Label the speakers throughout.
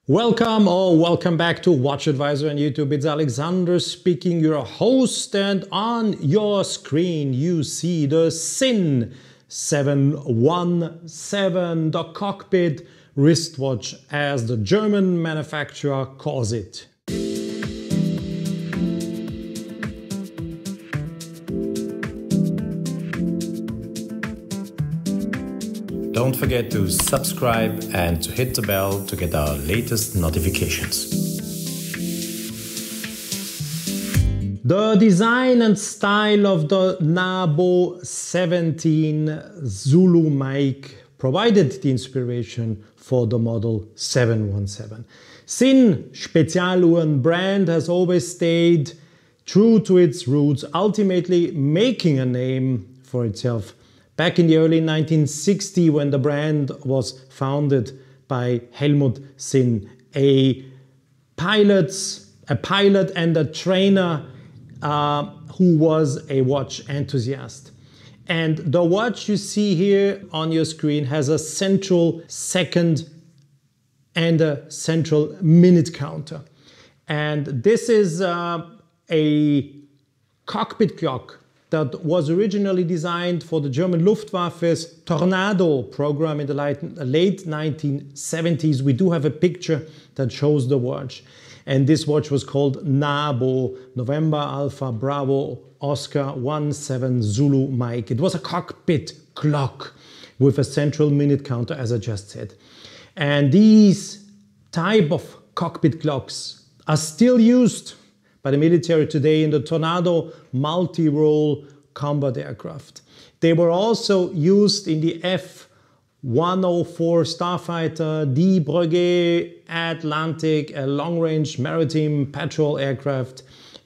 Speaker 1: Welcome or welcome back to WatchAdvisor on YouTube. It's Alexander speaking, your host, and on your screen you see the Sinn 717, the cockpit wristwatch as the German manufacturer calls it. Don't forget to subscribe and to hit the bell to get our latest notifications. The design and style of the Nabo 17 Zulu mic provided the inspiration for the model 717. Sinn Spezialuhren brand has always stayed true to its roots, ultimately making a name for itself. Back in the early 1960s, when the brand was founded by Helmut Sinn, a pilot and a trainer who was a watch enthusiast. And the watch you see here on your screen has a central second and a central minute counter. And this is a cockpit clock that was originally designed for the German Luftwaffe's Tornado program in the late 1970s. We do have a picture that shows the watch. And this watch was called Nabo, November Alpha Bravo Oscar 17 Zulu Mike. It was a cockpit clock with a central minute counter, as I just said. And these type of cockpit clocks are still used by the military today in the Tornado multi-role combat aircraft. They were also used in the F-104 starfighter, the Breguet Atlantic, a long-range maritime patrol aircraft,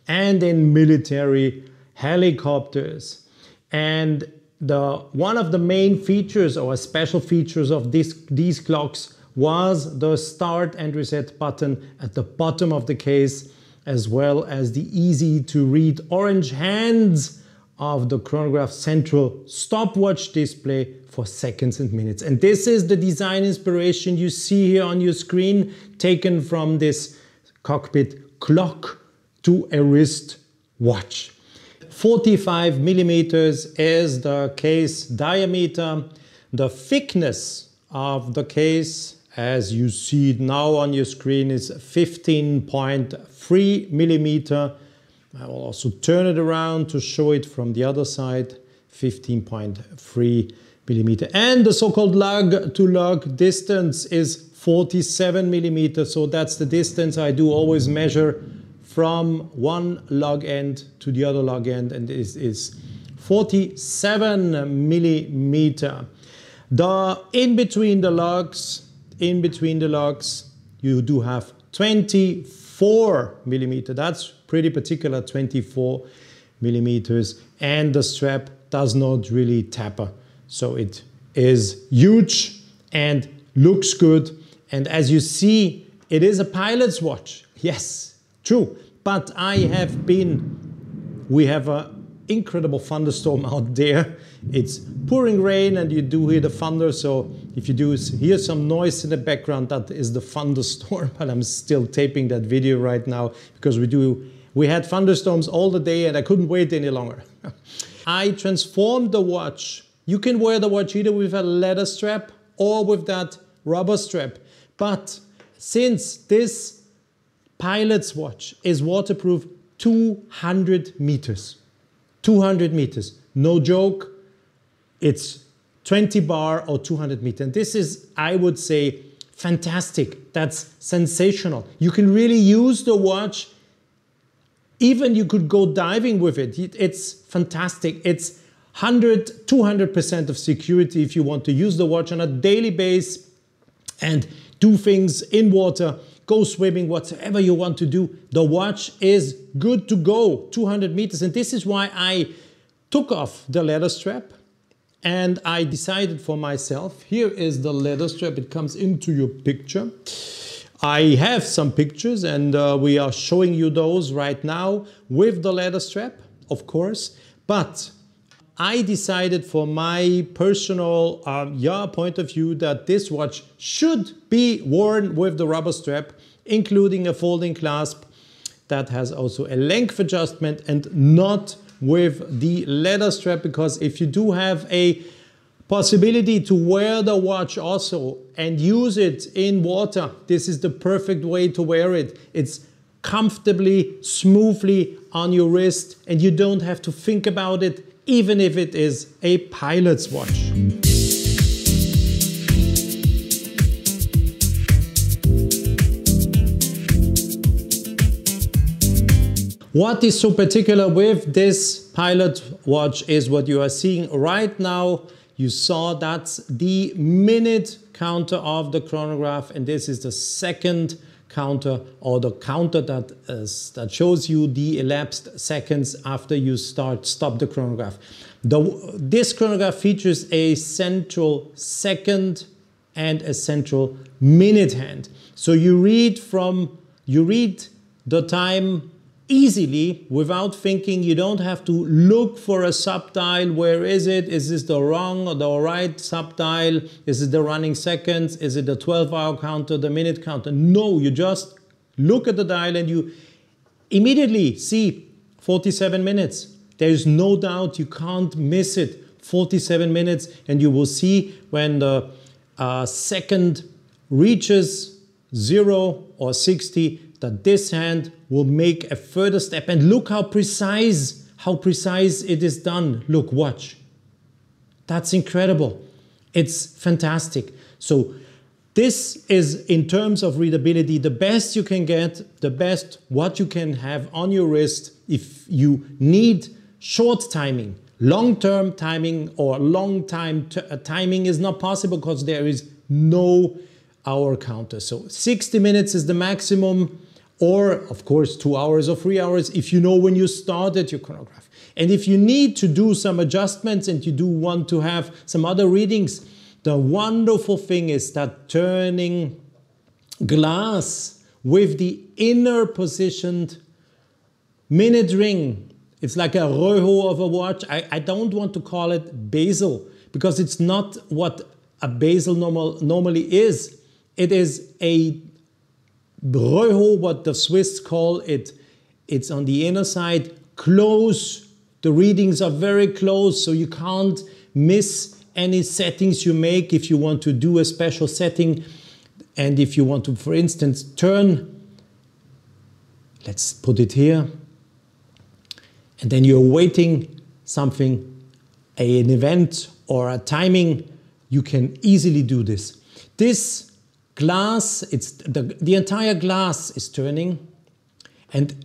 Speaker 1: and in military helicopters. And one of the main features or special features of these clocks was the start and reset button at the bottom of the case, as well as the easy to read orange hands of the chronograph central stopwatch display for seconds and minutes. And this is the design inspiration you see here on your screen, taken from this cockpit clock to a wrist watch. 45 millimeters is the case diameter. The thickness of the case, as you see it now on your screen, is 15.3 millimeter. I will also turn it around to show it from the other side, 15.3 millimeter. And the so-called lug-to-lug distance is 47 millimeters. So that's the distance I do always measure from one lug end to the other lug end, and this is 47 millimeter. In between the lugs, you do have 24 millimeter. That's pretty particular, 24 millimeters. And the strap does not really taper. So it is huge and looks good. And as you see, it is a pilot's watch. Yes, true. But we have an incredible thunderstorm out there. It's pouring rain and you do hear the thunder, so if you do hear some noise in the background, that is the thunderstorm. But I'm still taping that video right now because we had thunderstorms all the day and I couldn't wait any longer. I transformed the watch. You can wear the watch either with a leather strap or with that rubber strap. But since this pilot's watch is waterproof, 200 meters. 200 meters, no joke. It's 20 bar or 200 meters. And this is, I would say, fantastic. That's sensational. You can really use the watch. Even you could go diving with it. It's fantastic. It's 200% of security if you want to use the watch on a daily basis and do things in water, go swimming, whatever you want to do. The watch is good to go, 200 meters. And this is why I took off the leather strap and I decided for myself, here is the leather strap. It comes into your picture. I have some pictures and we are showing you those right now with the leather strap, of course. But I decided for my personal point of view that this watch should be worn with the rubber strap, including a folding clasp that has also a length adjustment, and not with the leather strap, because if you do have a possibility to wear the watch also and use it in water, this is the perfect way to wear it. It's comfortably, smoothly on your wrist, and you don't have to think about it, even if it is a pilot's watch. What is so particular with this pilot watch is what you are seeing right now. You saw that's the minute counter of the chronograph, and this is the second counter, or the counter that shows you the elapsed seconds after you stop the chronograph. This chronograph features a central second and a central minute hand. So you read the time easily without thinking. You don't have to look for a subdial. Where is it? Is this the wrong or the right subdial? Is it the running seconds? Is it the 12-hour counter, the minute counter? No, you just look at the dial and you immediately see 47 minutes. There is no doubt, you can't miss it. 47 minutes, and you will see when the second reaches 0 or 60 that this hand will make a further step. And look how precise it is done. Look, watch. That's incredible. It's fantastic. So this is, in terms of readability, the best you can get, the best what you can have on your wrist if you need short timing. Long-term timing or long-time timing is not possible because there is no hour counter. So 60 minutes is the maximum, or of course 2 hours or 3 hours if you know when you started your chronograph. And if you need to do some adjustments and you do want to have some other readings, the wonderful thing is that turning glass with the inner positioned minute ring, it's like a reho of a watch. I don't want to call it bezel, because it's not what a bezel normally is. It is a reho, what the Swiss call it. It's on the inner side, close. The readings are very close, so you can't miss any settings you make if you want to do a special setting. And if you want to, for instance, turn, let's put it here, and then you're waiting something, an event or a timing, you can easily do this. This glass, it's the entire glass is turning, and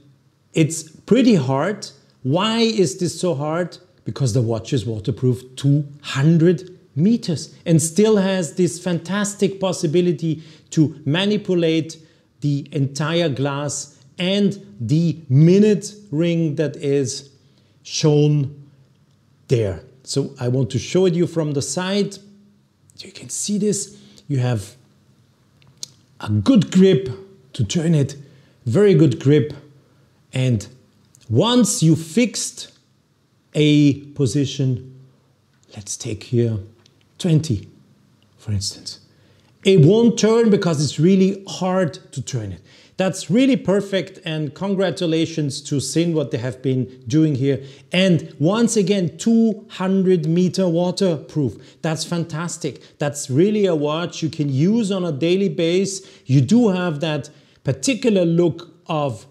Speaker 1: it's pretty hard. Why is this so hard? Because the watch is waterproof 200 meters and still has this fantastic possibility to manipulate the entire glass and the minute ring that is shown there. So I want to show it you from the side. You can see this. You have a good grip to turn it, very good grip. And once you fixed a position, let's take here 20, for instance. It won't turn because it's really hard to turn it. That's really perfect, and congratulations to Sinn, what they have been doing here. And once again, 200 meter waterproof. That's fantastic. That's really a watch you can use on a daily basis. You do have that particular look of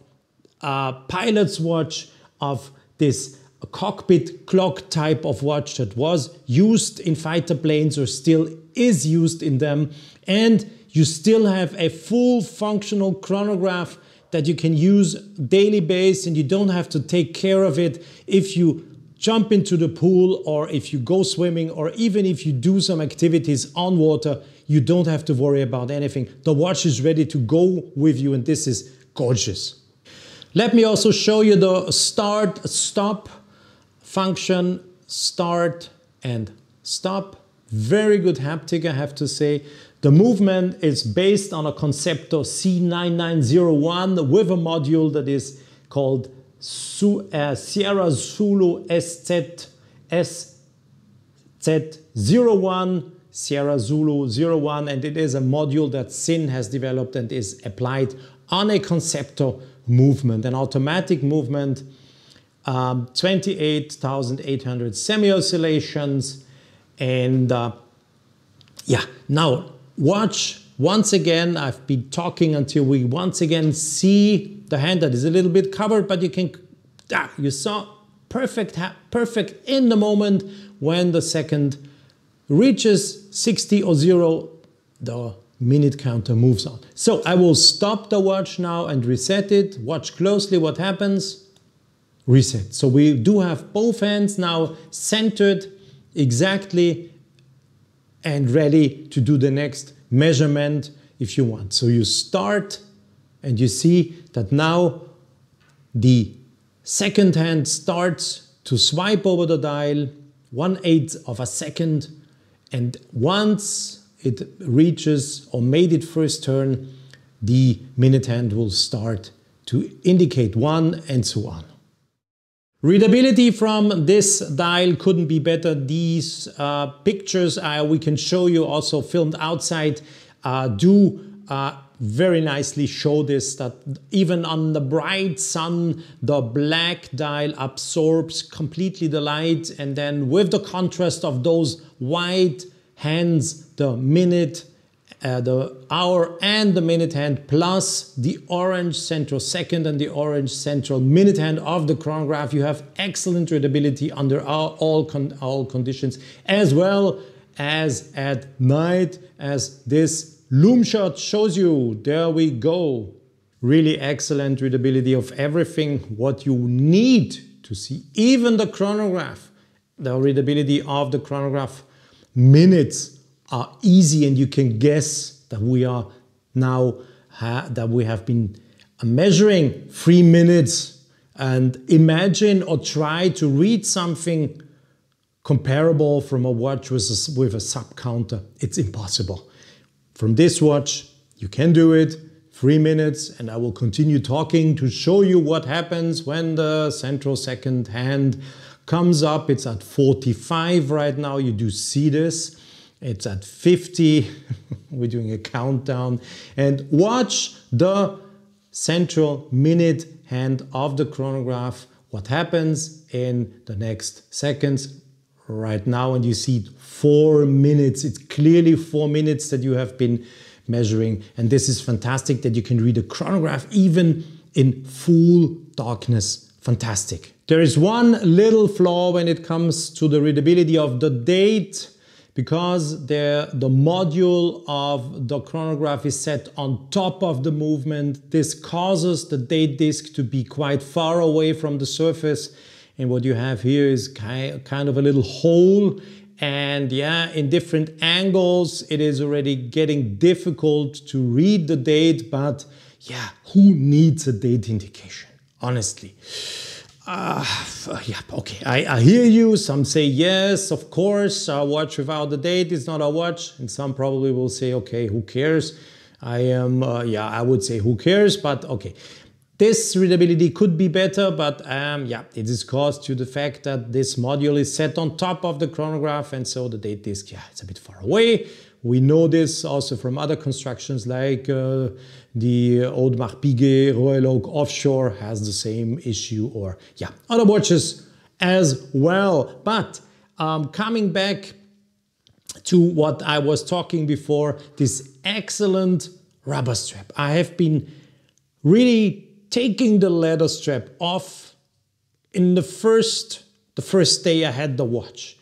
Speaker 1: a pilot's watch, of this cockpit clock type of watch that was used in fighter planes or still is used in them. And you still have a full functional chronograph that you can use daily basis, and you don't have to take care of it if you jump into the pool or if you go swimming, or even if you do some activities on water. You don't have to worry about anything. The watch is ready to go with you, and this is gorgeous. Let me also show you the start-stop function. Start and stop. Very good haptic, I have to say. The movement is based on a Conceptor C9901 with a module that is called Sierra Zulu SZ Z01 Sierra Zulu 01, and it is a module that Sinn has developed and is applied on a conceptor movement, an automatic movement, 28,800 semi-oscillations, and yeah, now watch once again. I've been talking until we once again see the hand that is a little bit covered, but you can, you saw perfect in the moment when the second reaches 60 or 0, the minute counter moves on. So I will stop the watch now and reset it. Watch closely what happens. Reset. So we do have both hands now centered exactly and ready to do the next measurement if you want. So you start and you see that now the second hand starts to swipe over the dial 1/8 of a second, and once it reaches or made its first turn, the minute hand will start to indicate 1 and so on. Readability from this dial couldn't be better. These pictures we can show you also filmed outside do very nicely show this, that even on the bright sun, the black dial absorbs completely the light, and then with the contrast of those white hands, the minute, the hour and the minute hand, plus the orange central second and the orange central minute hand of the chronograph, you have excellent readability under all conditions, as well as at night, as this loom shot shows you. There we go. Really excellent readability of everything what you need to see. Even the chronograph, the readability of the chronograph minutes are easy, and you can guess that we are now that we have been measuring 3 minutes, and imagine or try to read something comparable from a watch with a sub counter. It's impossible. From this watch you can do it, 3 minutes, and I will continue talking to show you what happens when the central second hand comes up. It's at 45 right now, you do see this. It's at 50, we're doing a countdown, and watch the central minute hand of the chronograph, what happens in the next seconds right now, and you see 4 minutes. It's clearly 4 minutes that you have been measuring, and this is fantastic that you can read a chronograph even in full darkness. Fantastic. There is one little flaw when it comes to the readability of the date, because the module of the chronograph is set on top of the movement. This causes the date disc to be quite far away from the surface, and what you have here is kind of a little hole, and yeah, in different angles it is already getting difficult to read the date, but yeah, who needs a date indication, honestly? Yeah, okay, I hear you. Some say yes, of course, a watch without the date is not a watch, and some probably will say, okay, who cares? Yeah, I would say who cares, but okay. This readability could be better, but yeah, it is caused to the fact that this module is set on top of the chronograph, and so the date disc, yeah, it's a bit far away. We know this also from other constructions, like the Audemars Piguet Royal Oak Offshore has the same issue, or yeah, other watches as well. But coming back to what I was talking before, this excellent rubber strap. I have been really taking the leather strap off in the first day I had the watch.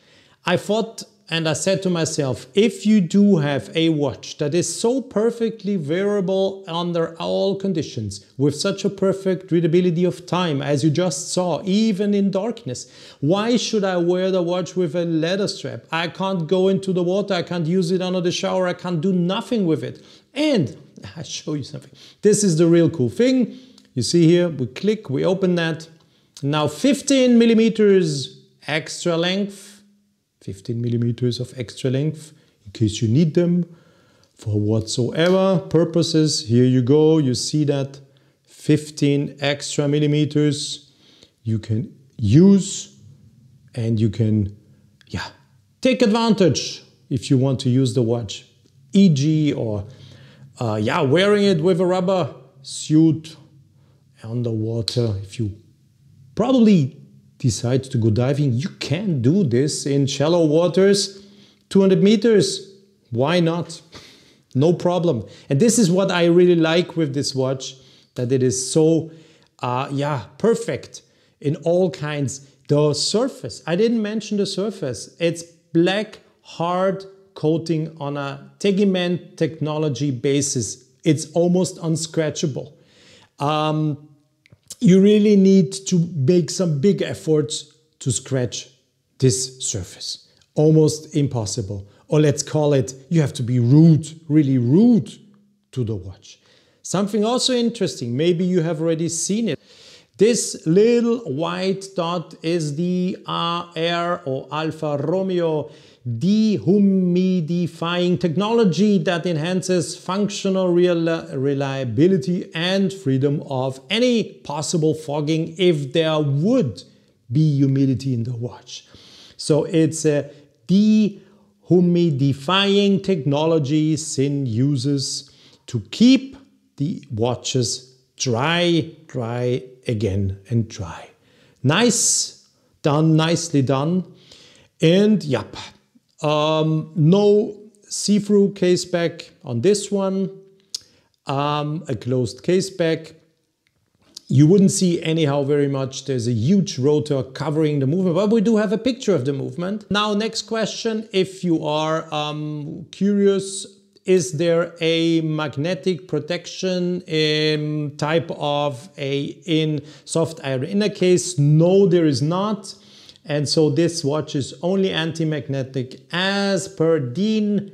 Speaker 1: I thought, and I said to myself, if you do have a watch that is so perfectly wearable under all conditions, with such a perfect readability of time, as you just saw, even in darkness, why should I wear the watch with a leather strap? I can't go into the water, I can't use it under the shower, I can't do nothing with it. And I'll show you something. This is the real cool thing. You see here, we click, we open that. Now 15 millimeters extra length. 15 millimeters of extra length in case you need them for whatsoever purposes. Here you go, you see that 15 extra millimeters you can use, and you can take advantage if you want to use the watch, e.g. or wearing it with a rubber suit underwater. If you probably decide to go diving, you can do this in shallow waters, 200 meters. Why not? No problem. And this is what I really like with this watch, that it is so, perfect in all kinds. The surface, I didn't mention the surface. It's black, hard coating on a Tegiment technology basis. It's almost unscratchable. You really need to make some big efforts to scratch this surface. Almost impossible. Or let's call it, you have to be rude, really rude to the watch. Something also interesting, maybe you have already seen it. This little white dot is the AR or Alfa Romeo dehumidifying technology that enhances functional reliability and freedom of any possible fogging if there would be humidity in the watch. So it's a dehumidifying technology Sinn uses to keep the watches dry again and dry. Nice done, nicely done. And yep, no see-through case back on this one, a closed case back. You wouldn't see anyhow very much. There's a huge rotor covering the movement, but we do have a picture of the movement. Now, next question, if you are curious, is there a magnetic protection type of in soft iron inner case? No, there is not. And so this watch is only anti-magnetic as per DIN,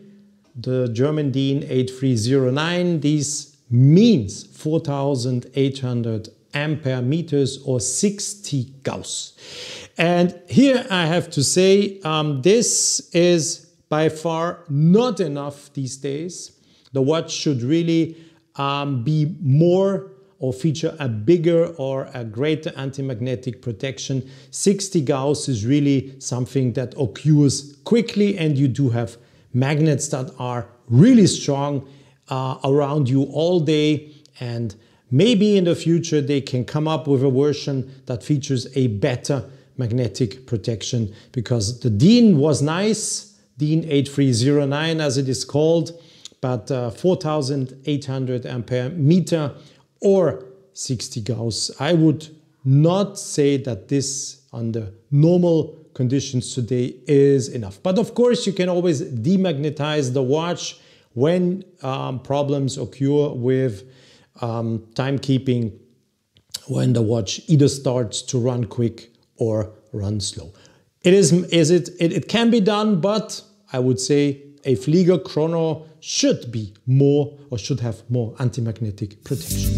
Speaker 1: the German DIN 8309. This means 4,800 ampere meters or 60 Gauss. And here I have to say, this is by far not enough these days. The watch should really be more or feature a bigger or a greater anti-magnetic protection. 60 Gauss is really something that occurs quickly, and you do have magnets that are really strong around you all day, and maybe in the future they can come up with a version that features a better magnetic protection, because the DIN was nice, DIN 8309 as it is called, but 4,800 ampere meter or 60 Gauss. I would not say that this under normal conditions today is enough. But of course you can always demagnetize the watch when problems occur with timekeeping, when the watch either starts to run quick or run slow. It can be done, but I would say a Flieger chrono should be more or should have more anti-magnetic protection.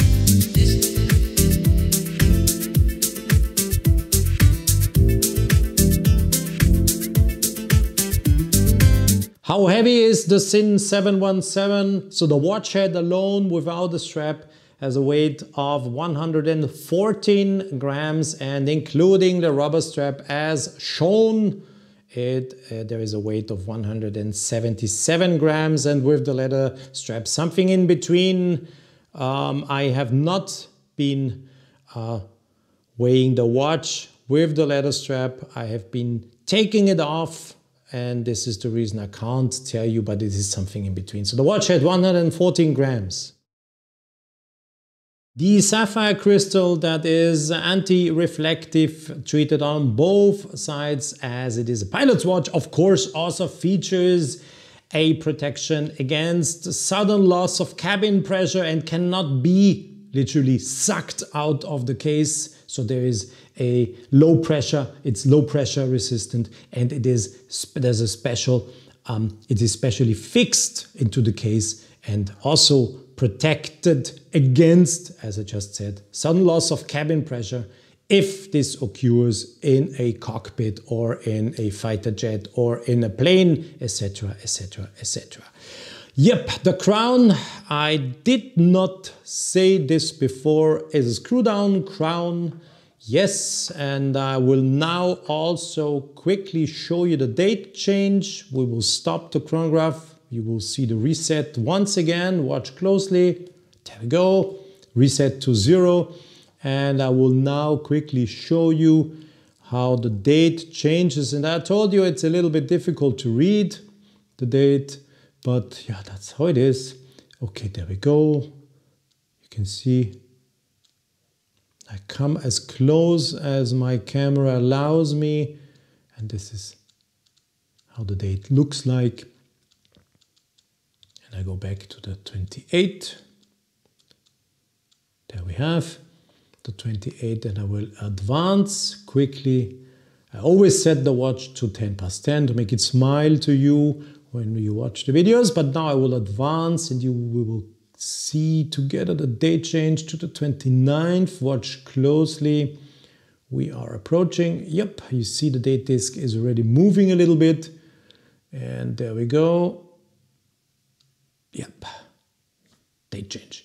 Speaker 1: How heavy is the Sinn 717? So the watch head alone without the strap has a weight of 114 grams, and including the rubber strap as shown, there is a weight of 177 grams, and with the leather strap something in between. I have not been weighing the watch with the leather strap. I have been taking it off, and this is the reason I can't tell you, but it is something in between. So the watch had 114 grams. The sapphire crystal that is anti-reflective, treated on both sides as it is a pilot's watch, of course also features a protection against sudden loss of cabin pressure and cannot be literally sucked out of the case. So there is a low pressure, it's low pressure resistant, and it is specially fixed into the case and also protected against, as I just said, sudden loss of cabin pressure if this occurs in a cockpit or in a fighter jet or in a plane, etc., etc., etc. Yep, the crown, I did not say this before, is a screw down crown. Yes, and I will now also quickly show you the date change. We will stop the chronograph. You will see the reset once again. Watch closely. There we go. Reset to 0. And I will now quickly show you how the date changes. And I told you it's a little bit difficult to read the date, but yeah, that's how it is. Okay, there we go. You can see I come as close as my camera allows me, and this is how the date looks like. And I go back to the 28. There we have the 28, and I will advance quickly. I always set the watch to 10:10 to make it smile to you when you watch the videos, but now I will advance and we will see together the date change to the 29th. Watch closely. We are approaching. Yep, you see the date disc is already moving a little bit. And there we go. Yep, date change.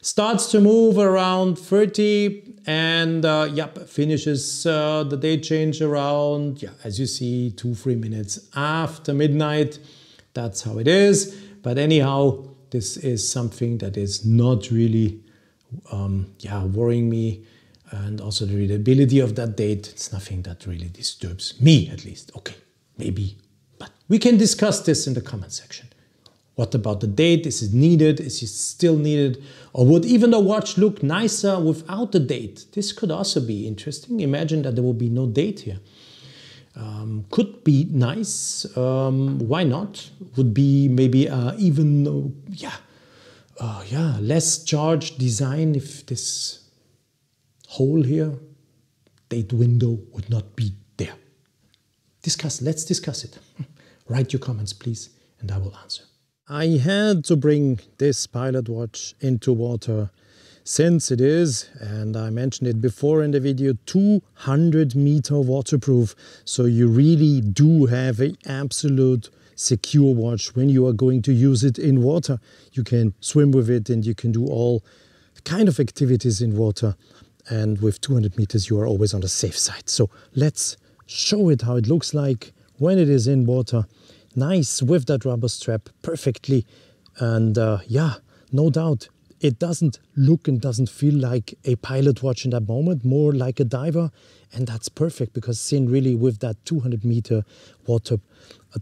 Speaker 1: Starts to move around 30 and yep, finishes the date change around, yeah, as you see, 2-3 minutes after midnight. That's how it is. But anyhow, this is something that is not really worrying me. And also the readability of that date, it's nothing that really disturbs me, at least. Okay, maybe, but we can discuss this in the comment section. What about the date? Is it needed? Is it still needed? Or would even the watch look nicer without the date? This could also be interesting. Imagine that there will be no date here. Could be nice. Why not? Would be maybe even less charged design if this hole here, date window, would not be there. Let's discuss it. Write your comments, please, and I will answer. I had to bring this pilot watch into water since it is, and I mentioned it before in the video, 200-meter waterproof. So you really do have an absolute secure watch when you are going to use it in water. You can swim with it and you can do all kind of activities in water. And with 200 meters, you are always on the safe side. So let's show it how it looks like when it is in water. Nice with that rubber strap, perfectly. And yeah, no doubt, it doesn't look and doesn't feel like a pilot watch in that moment, more like a diver. And that's perfect because Sinn really, with that 200-meter water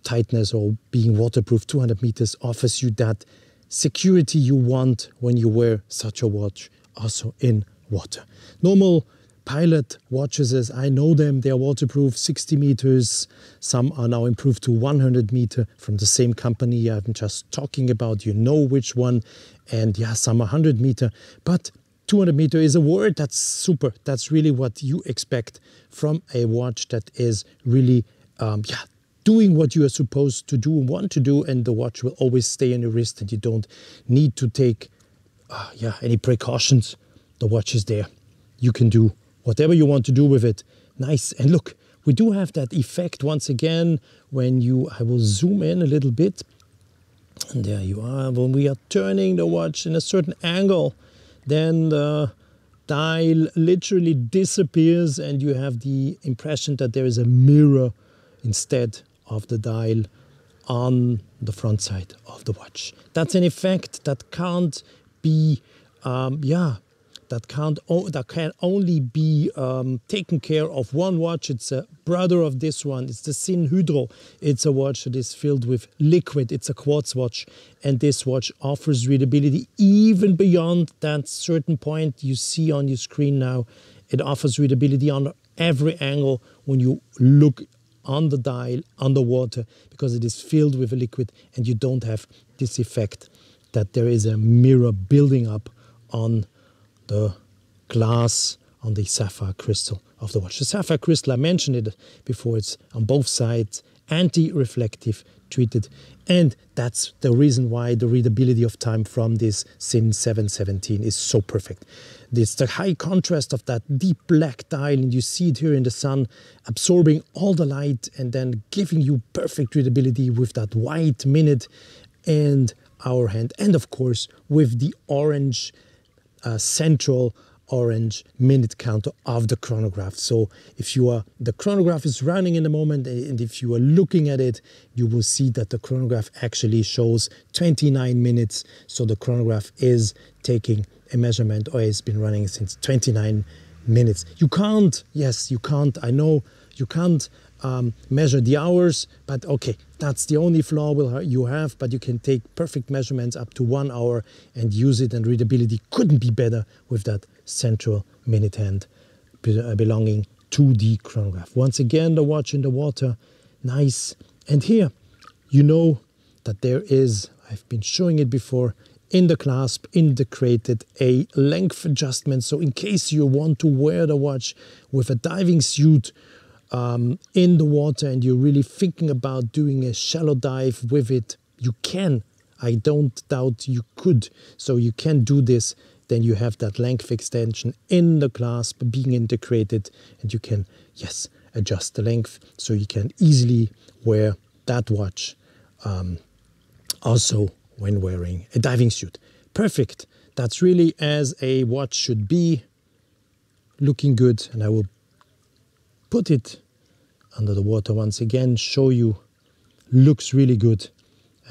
Speaker 1: tightness or being waterproof 200 meters, offers you that security you want when you wear such a watch, also in water. Normal pilot watches, as I know them, they are waterproof 60 meters. Some are now improved to 100 meter from the same company I'm just talking about. You know which one. And yeah, some are 100 meter. But 200 meter is a word that's super. That's really what you expect from a watch that is really doing what you are supposed to do and want to do. And the watch will always stay on your wrist and you don't need to take any precautions. The watch is there. You can do whatever you want to do with it. Nice. And look, we do have that effect once again when I will zoom in a little bit. And there you are. When we are turning the watch in a certain angle, then the dial literally disappears and you have the impression that there is a mirror instead of the dial on the front side of the watch. That's an effect that can't be that can only be taken care of one watch. It's a brother of this one. It's the Sinn Hydro. It's a watch that is filled with liquid. It's a quartz watch. And this watch offers readability even beyond that certain point you see on your screen now. It offers readability on every angle when you look on the dial, underwater, because it is filled with a liquid and you don't have this effect that there is a mirror building up on the glass, on the sapphire crystal of the watch. The sapphire crystal, I mentioned it before, it's on both sides, anti-reflective treated, and that's the reason why the readability of time from this Sinn 717 is so perfect. It's the high contrast of that deep black dial, and you see it here in the sun, absorbing all the light and then giving you perfect readability with that white minute and hour hand, and of course with the orange central orange minute counter of the chronograph. So if the chronograph is running in the moment, and if you are looking at it, you will see that the chronograph actually shows 29 minutes. So the chronograph is taking a measurement, or has been running since 29 minutes. You can't, yes, you can't, I know, you can't measure the hours, but okay, that's the only flaw you have, but you can take perfect measurements up to 1 hour and use it, and readability couldn't be better with that central minute hand belonging to the chronograph. Once again, the watch in the water, nice. And here, you know that there is, I've been showing it before, in the clasp integrated a length adjustment. So in case you want to wear the watch with a diving suit in the water and you're really thinking about doing a shallow dive with it, you can. I don't doubt you could. So you can do this. Then you have that length extension in the clasp being integrated, and you can, yes, adjust the length so you can easily wear that watch also when wearing a diving suit. Perfect. That's really as a watch should be, looking good. And I will put it under the water once again, show you, looks really good.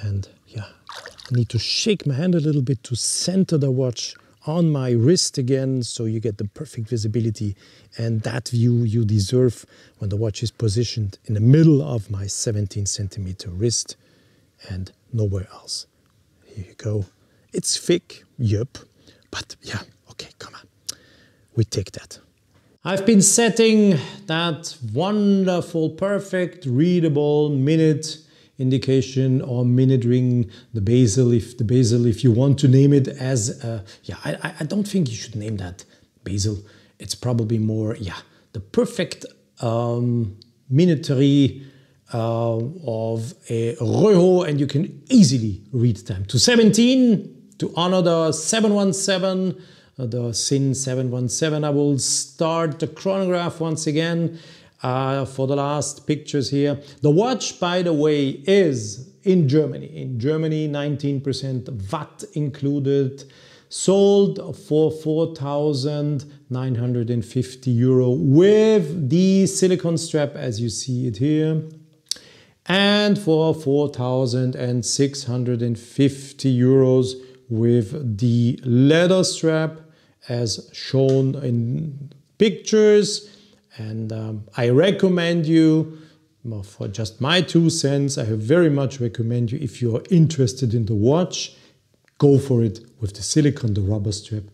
Speaker 1: And yeah, I need to shake my hand a little bit to center the watch on my wrist again, so you get the perfect visibility and that view you deserve when the watch is positioned in the middle of my 17-centimeter wrist and nowhere else. Here you go. It's thick, yep, but yeah, okay, come on, we take that. I've been setting that wonderful, perfect, readable minute indication or minute ring, the bezel, if you want to name it as, yeah, I don't think you should name that bezel. It's probably more, yeah, the perfect minutary of a Reho, and you can easily read time. To 17, to honor the 717, the Sinn 717, I will start the chronograph once again for the last pictures here. The watch, by the way, is in Germany. In Germany, 19% VAT included, sold for 4,950 euro with the silicone strap, as you see it here, and for 4,650 euros with the leather strap, as shown in pictures. And I recommend you, well, for just my 2 cents, I very much recommend you, if you are interested in the watch, go for it with the silicone, the rubber strap.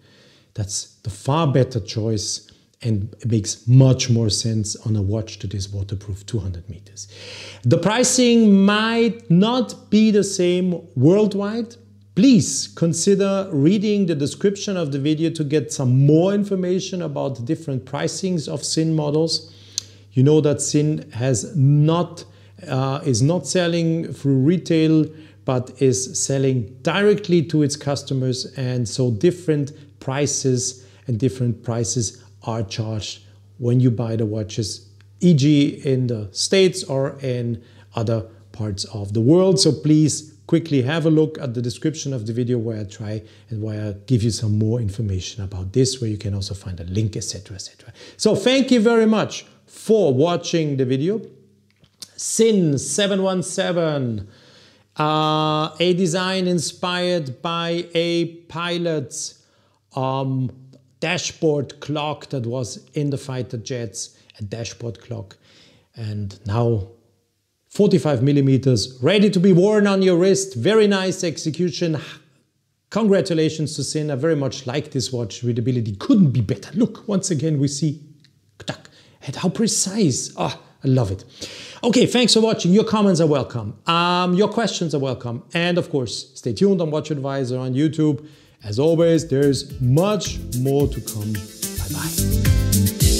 Speaker 1: That's the far better choice, and it makes much more sense on a watch that is waterproof 200 meters. The pricing might not be the same worldwide. Please consider reading the description of the video to get some more information about the different pricings of Sinn models. You know that Sinn is not selling through retail, but is selling directly to its customers, and so different prices are charged when you buy the watches, e.g. in the States or in other parts of the world. So please quickly have a look at the description of the video where I try and where I give you some more information about this, where you can also find a link, etc., etc. So thank you very much for watching the video. Sinn 717, a design inspired by a pilot's dashboard clock that was in the fighter jets, a dashboard clock, and now 45 millimeters, ready to be worn on your wrist. Very nice execution. Congratulations to Sinn. I very much like this watch. Readability couldn't be better. Look, once again, we see and how precise. Ah, I love it. Okay, thanks for watching. Your comments are welcome. Your questions are welcome. And of course, stay tuned on WatchAdvisor on YouTube. As always, there's much more to come. Bye-bye.